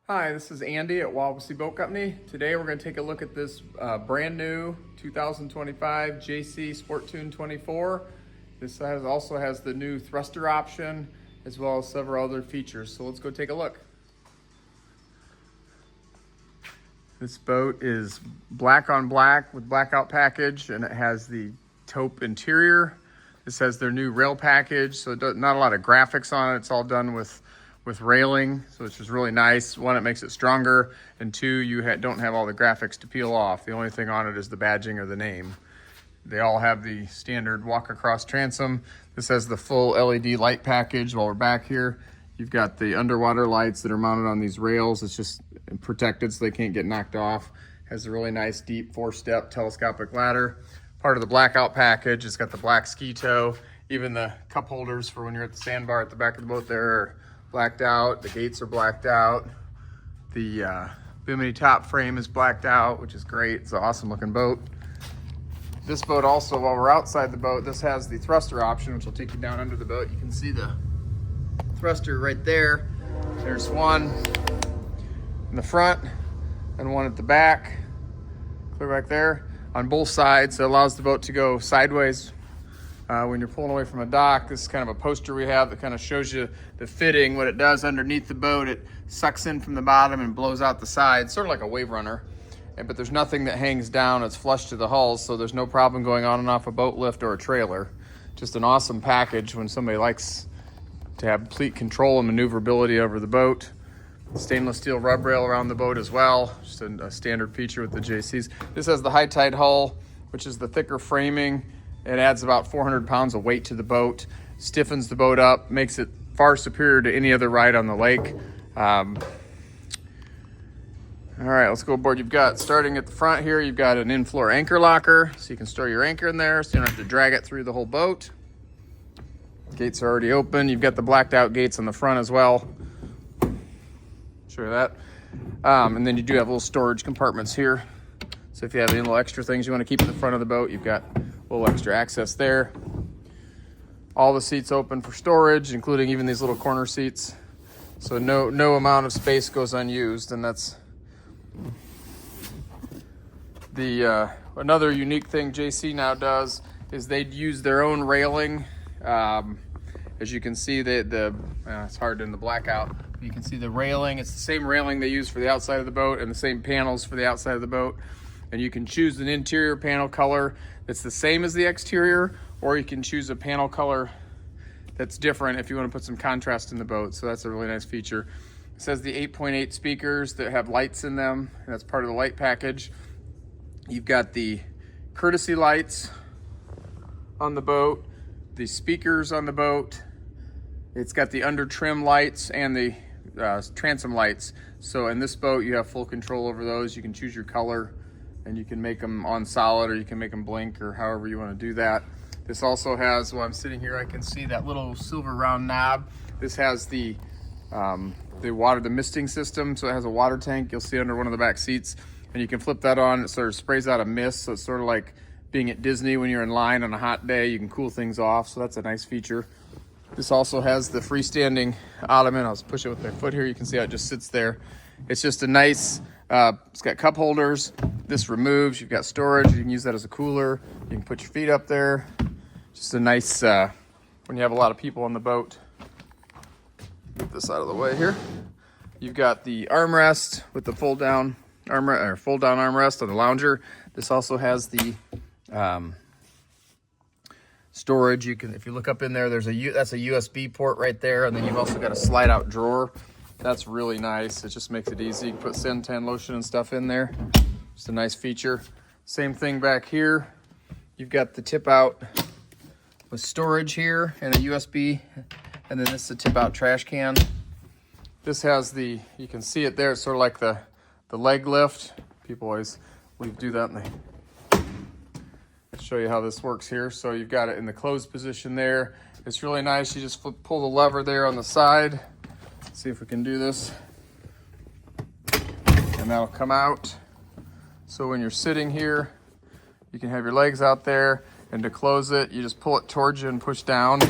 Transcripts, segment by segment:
Hi, this is Andy at Wawasee Boat Company. Today we're going to take a look at this brand new 2025 JC SportToon 24. This also has the new thruster option as well as several other features. So let's go take a look. This boat is black on black with blackout package, and it has the taupe interior. This has their new rail package, so not a lot of graphics on it. It's all done with railing, so it's just really nice. One, it makes it stronger, and two, you don't have all the graphics to peel off. The only thing on it is the badging or the name. They all have the standard walk across transom. This has the full LED light package. While we're back here, you've got the underwater lights that are mounted on these rails. It's just protected so they can't get knocked off. Has a really nice deep 4-step telescopic ladder. Part of the blackout package, it's got the black ski tow. Even the cup holders for when you're at the sandbar at the back of the boat there are blacked out. The gates are blacked out. The bimini top frame is blacked out, which is great. It's an awesome looking boat. This boat also, while we're outside the boat, this has the thruster option, which will take you down under the boat. You can see the thruster right there. There's one in the front and one at the back, clear back there on both sides. It allows the boat to go sideways when you're pulling away from a dock. This is kind of a poster we have that kind of shows you the fitting. What it does underneath the boat, it sucks in from the bottom and blows out the sides, sort of like a wave runner. But there's nothing that hangs down. It's flush to the hull, so there's no problem going on and off a boat lift or a trailer. Just an awesome package when somebody likes to have complete control and maneuverability over the boat. Stainless steel rub rail around the boat as well. Just a standard feature with the JCs. This has the high tide hull, which is the thicker framing. It adds about 400 pounds of weight to the boat, stiffens the boat up, makes it far superior to any other ride on the lake. All right, let's go aboard. You've got, starting at the front here, you've got an in-floor anchor locker, so you can store your anchor in there, so you don't have to drag it through the whole boat. Gates are already open. You've got the blacked out gates on the front as well. Show you that. And then you do have little storage compartments here. So if you have any little extra things you want to keep in the front of the boat, you've got a little extra access there. All the seats open for storage, including even these little corner seats. So no amount of space goes unused, and that's the another unique thing JC now does is they use their own railing. As you can see, it's hard in the blackout. You can see the railing. It's the same railing they use for the outside of the boat and the same panels for the outside of the boat. And you can choose an interior panel color that's the same as the exterior, or you can choose a panel color that's different if you want to put some contrast in the boat. So that's a really nice feature. It says the 8.8 speakers that have lights in them, and that's part of the light package. You've got the courtesy lights on the boat, the speakers on the boat. It's got the under trim lights and the transom lights. So in this boat, you have full control over those. You can choose your color, and you can make them on solid, or you can make them blink, or however you want to do that. This also has, while I'm sitting here, I can see that little silver round knob. This has the misting system, so it has a water tank you'll see under one of the back seats, and you can flip that on. It sort of sprays out a mist, so it's sort of like being at Disney when you're in line on a hot day. You can cool things off, so that's a nice feature. This also has the freestanding ottoman. I'll just push it with my foot here. You can see how it just sits there. It's just a nice, it's got cup holders. This removes, you've got storage. You can use that as a cooler. You can put your feet up there. Just a nice, when you have a lot of people on the boat. Get this out of the way here. You've got the armrest with the fold down armrest on the lounger. This also has the storage. You can, if you look up in there, that's a USB port right there, and then you've also got a slide out drawer. That's really nice. It just makes it easy. You can put suntan lotion and stuff in there. Just a nice feature. Same thing back here. You've got the tip out with storage here and a USB, and then this is a tip out trash can. This has you can see it there. It's sort of like the leg lift. People always do that, and I'll show you how this works here. So you've got it in the closed position there. It's really nice. You just pull the lever there on the side. Let's see if we can do this. And that'll come out. So when you're sitting here, you can have your legs out there, and to close it, you just pull it towards you and push down.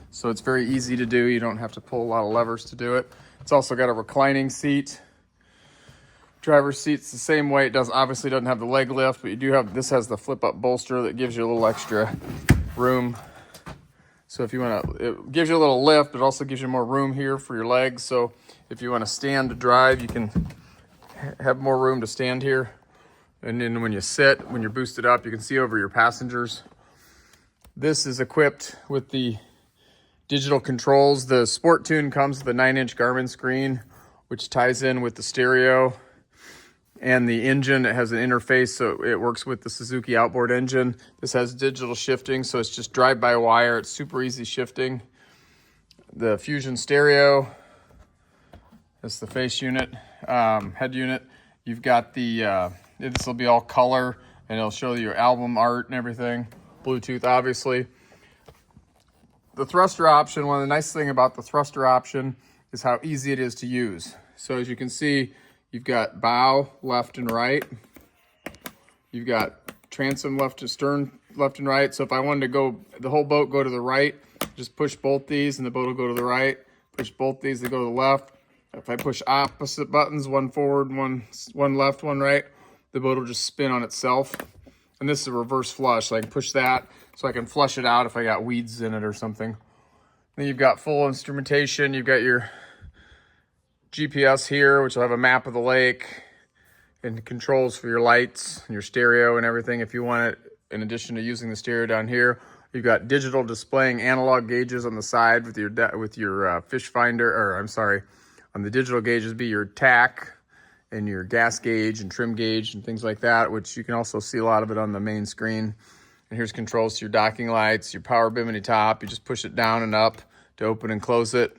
So it's very easy to do. You don't have to pull a lot of levers to do it. It's also got a reclining seat Driver's seat's the same way. It obviously doesn't have the leg lift, but you do have, this has the flip up bolster that gives you a little extra room. So if you want to, it gives you a little lift, but also gives you more room here for your legs. So if you want to stand to drive, you can have more room to stand here. And then when you sit, when you're boosted up, you can see over your passengers. This is equipped with the digital controls. The SportToon comes with a 9-inch Garmin screen, which ties in with the stereo and the engine. It has an interface, so it works with the Suzuki outboard engine. This has digital shifting, so it's just drive-by-wire. It's super easy shifting. The Fusion stereo, that's the face unit, head unit. You've got the, this will be all color, and it'll show you your album art and everything. Bluetooth, obviously. The thruster option, one of the nice things about the thruster option is how easy it is to use. So as you can see, you've got bow, left and right. You've got transom left to stern, left and right. So if I wanted to go, the whole boat go to the right, just push both these and the boat will go to the right. Push both these, they go to the left. If I push opposite buttons, one forward, one left, one right, the boat will just spin on itself. And this is a reverse flush, so I can push that so I can flush it out if I got weeds in it or something. Then you've got full instrumentation. You've got your GPS here, which will have a map of the lake and controls for your lights and your stereo and everything if you want it. In addition to using the stereo down here, you've got digital displaying analog gauges on the side with your fish finder, or I'm sorry, on the digital gauges be your tack and your gas gauge and trim gauge and things like that, which you can also see a lot of it on the main screen. And here's controls to your docking lights, your power bimini top. You just push it down and up to open and close it.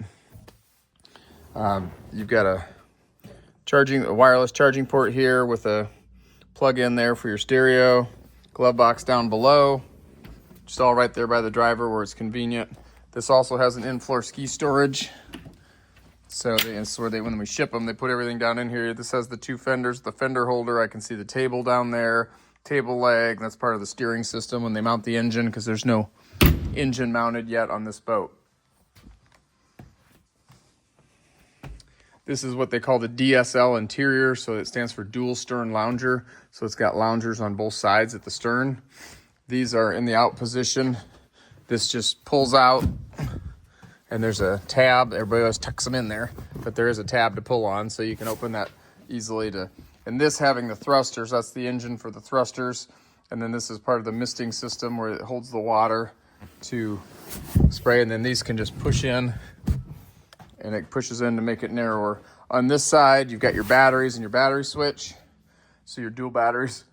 You've got a wireless charging port here with a plug in there for your stereo. Glove box down below, just all right there by the driver where it's convenient. This also has an in-floor ski storage. So when we ship them, they put everything down in here. This has the two fenders, the fender holder. I can see the table down there, table leg. That's part of the steering system when they mount the engine, because there's no engine mounted yet on this boat. This is what they call the DSL interior, so it stands for dual stern lounger. So it's got loungers on both sides at the stern. These are in the out position. This just pulls out, and there's a tab. Everybody always tucks them in there, but there is a tab to pull on, so you can open that easily. And this having the thrusters, that's the engine for the thrusters. And then this is part of the misting system where it holds the water to spray. And then these can just push in, and it pushes in to make it narrower. On this side, you've got your batteries and your battery switch. So your dual batteries,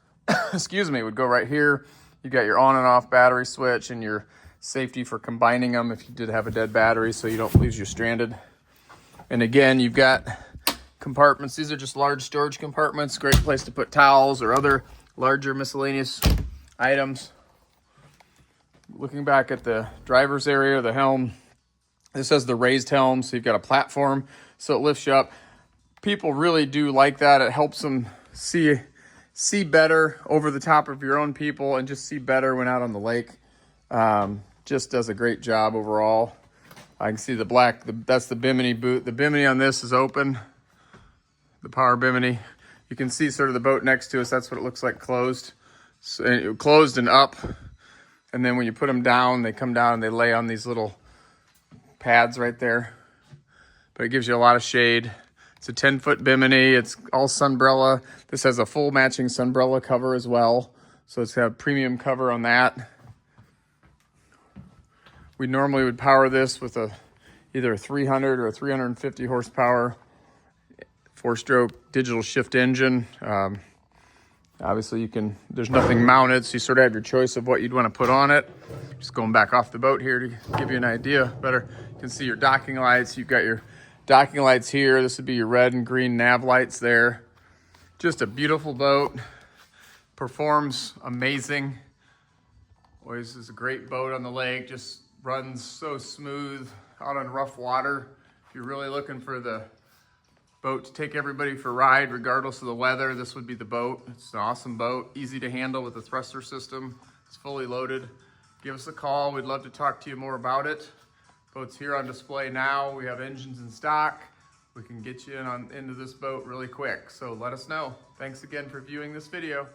excuse me, would go right here. You've got your on and off battery switch and your safety for combining them if you did have a dead battery, so you don't leave you stranded. And again, you've got compartments. These are just large storage compartments. Great place to put towels or other larger miscellaneous items. Looking back at the driver's area, the helm, this has the raised helm, so you've got a platform, so it lifts you up. People really do like that. It helps them see better over the top of your own people and just see better when out on the lake. Just does a great job overall. I can see the black, that's the bimini boot. The bimini on this is open, the power bimini. You can see sort of the boat next to us. That's what it looks like closed. So, closed and up. And then when you put them down, they come down and they lay on these little pads right there. But it gives you a lot of shade. It's a 10-foot bimini. It's all sunbrella. This has a full matching sunbrella cover as well. So it's got a premium cover on that. We normally would power this with either a 300 or a 350 horsepower 4-stroke digital shift engine. Obviously there's nothing mounted, so you sort of have your choice of what you'd want to put on it. Just going back off the boat here to give you an idea better. You can see your docking lights. You've got your docking lights here. This would be your red and green nav lights there. Just a beautiful boat. Performs amazing. Always is a great boat on the lake. Just runs so smooth out on rough water. If you're really looking for the boat to take everybody for a ride, regardless of the weather, this would be the boat. It's an awesome boat, easy to handle with the thruster system. It's fully loaded. Give us a call. We'd love to talk to you more about it. Boat's here on display now. We have engines in stock. we can get you into this boat really quick. So let us know. Thanks again for viewing this video.